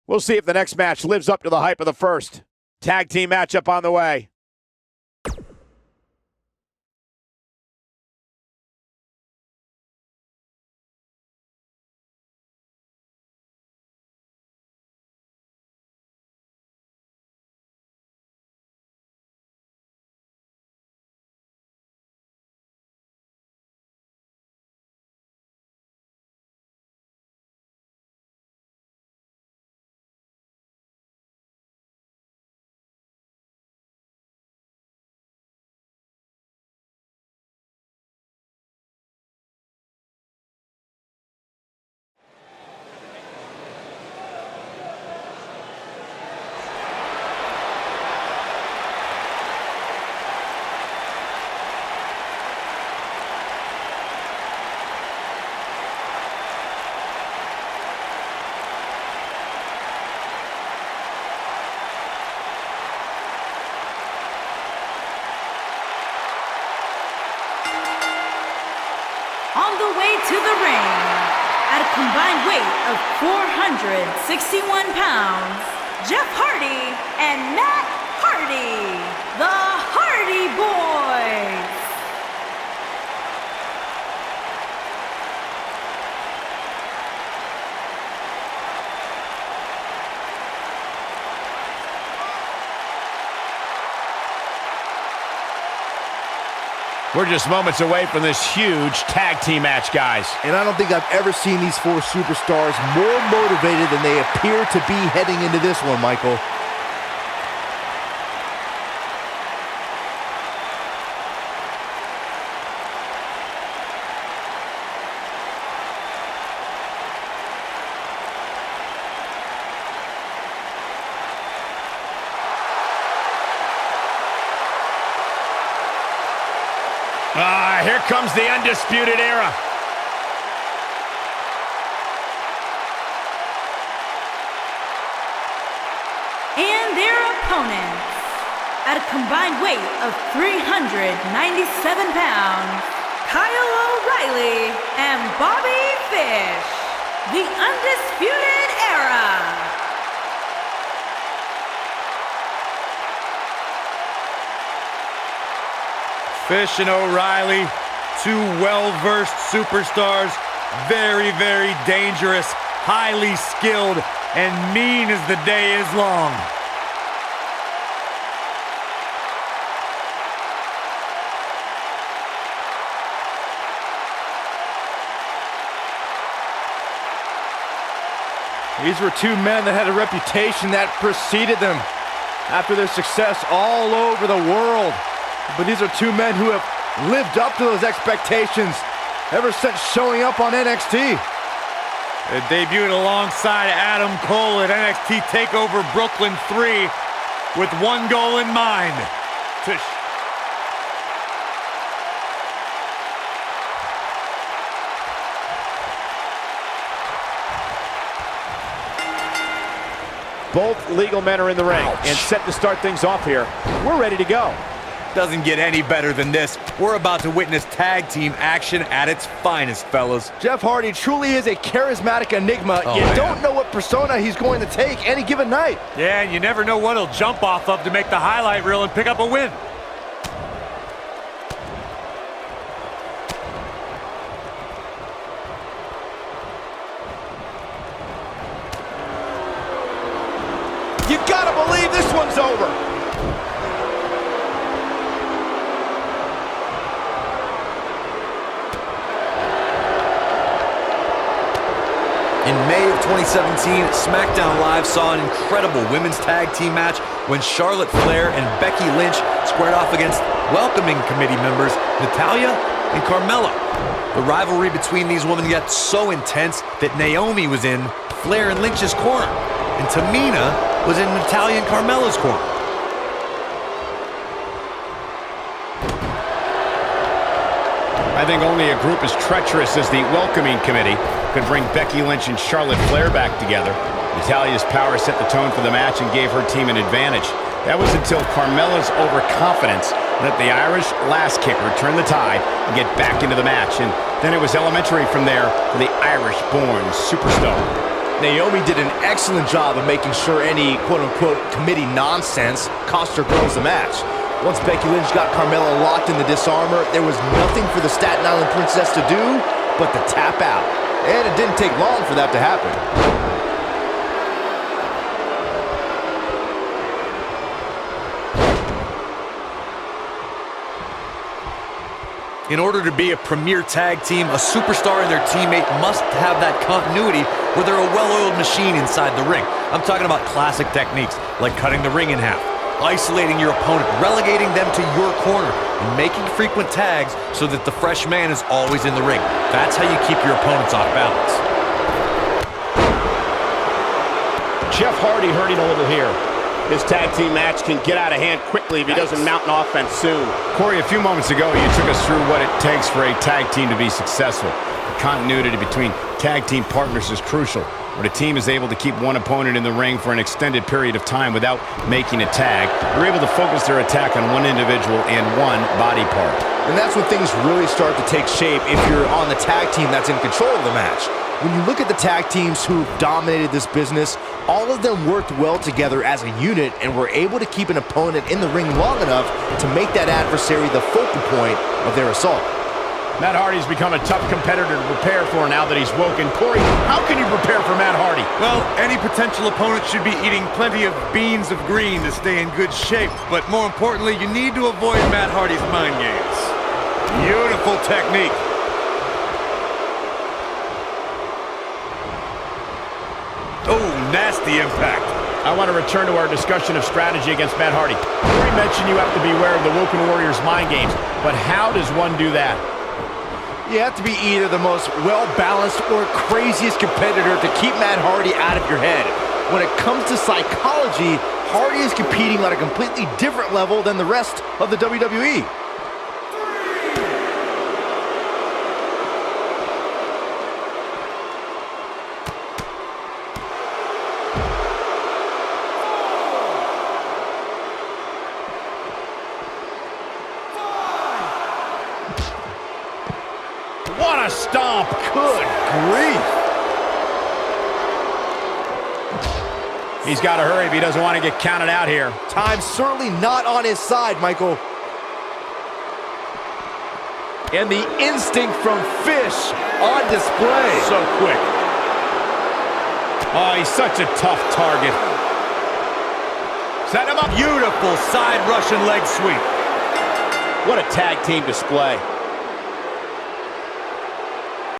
We'll see if the next match lives up to the hype of the first. Tag team matchup on the way. On the way to the ring, at a combined weight of 461 pounds, Jeff Hardy and Matt Hardy, the Hardy Boyz. We're just moments away from this huge tag team match, guys. And I don't think I've ever seen these four superstars more motivated than they appear to be heading into this one, Michael. Here comes the Undisputed Era. And their opponents, at a combined weight of 397 pounds, Kyle O'Reilly and Bobby Fish, the Undisputed Era. Fish and O'Reilly, two well-versed superstars, very, very dangerous, highly skilled, and mean as the day is long. These were two men that had a reputation that preceded them after their success all over the world. But these are two men who have lived up to those expectations ever since showing up on NXT. They debuted alongside Adam Cole at NXT TakeOver Brooklyn 3 with one goal in mind. Both legal men are in the ring and set to start things off here. We're ready to go. Doesn't get any better than this. We're about to witness tag team action at its finest, fellas. Jeff Hardy truly is a charismatic enigma. You don't know what persona he's going to take any given night. Yeah, and you never know what he'll jump off of to make the highlight reel and pick up a win. You gotta believe this one's over. In May of 2017, SmackDown Live saw an incredible women's tag team match when Charlotte Flair and Becky Lynch squared off against welcoming committee members Natalya and Carmella. The rivalry between these women got so intense that Naomi was in Flair and Lynch's corner, and Tamina was in Natalya and Carmella's corner. I think only a group as treacherous as the welcoming committee could bring Becky Lynch and Charlotte Flair back together. Natalya's power set the tone for the match and gave her team an advantage. That was until Carmella's overconfidence let the Irish lass kicker turn the tide and get back into the match. And then it was elementary from there for the Irish-born superstar. Naomi did an excellent job of making sure any quote-unquote committee nonsense cost her girls the match. Once Becky Lynch got Carmella locked in the disarmor, there was nothing for the Staten Island Princess to do but to tap out. And it didn't take long for that to happen. In order to be a premier tag team, a superstar and their teammate must have that continuity where they're a well-oiled machine inside the ring. I'm talking about classic techniques like cutting the ring in half, isolating your opponent, relegating them to your corner, and making frequent tags so that the fresh man is always in the ring. That's how you keep your opponents off balance. Jeff Hardy hurting a little here. His tag team match can get out of hand quickly if he doesn't mount an offense soon. Corey, a few moments ago, you took us through what it takes for a tag team to be successful. The continuity between tag team partners is crucial. When a team is able to keep one opponent in the ring for an extended period of time without making a tag, they're able to focus their attack on one individual and one body part. And that's when things really start to take shape if you're on the tag team that's in control of the match. When you look at the tag teams who've dominated this business, all of them worked well together as a unit and were able to keep an opponent in the ring long enough to make that adversary the focal point of their assault. Matt Hardy's become a tough competitor to prepare for now that he's woken. Corey, how can you prepare for Matt Hardy? Well, any potential opponent should be eating plenty of beans of green to stay in good shape. But more importantly, you need to avoid Matt Hardy's mind games. Beautiful technique. Oh, nasty impact. I want to return to our discussion of strategy against Matt Hardy. Corey mentioned you have to beware of the Woken Warriors' mind games, but how does one do that? You have to be either the most well-balanced or craziest competitor to keep Matt Hardy out of your head. When it comes to psychology, Hardy is competing on a completely different level than the rest of the WWE. What a stomp! Good grief! He's got to hurry if he doesn't want to get counted out here. Time's certainly not on his side, Michael. And the instinct from Fish on display. So quick. Oh, he's such a tough target. Set him up. Beautiful side Russian leg sweep. What a tag team display.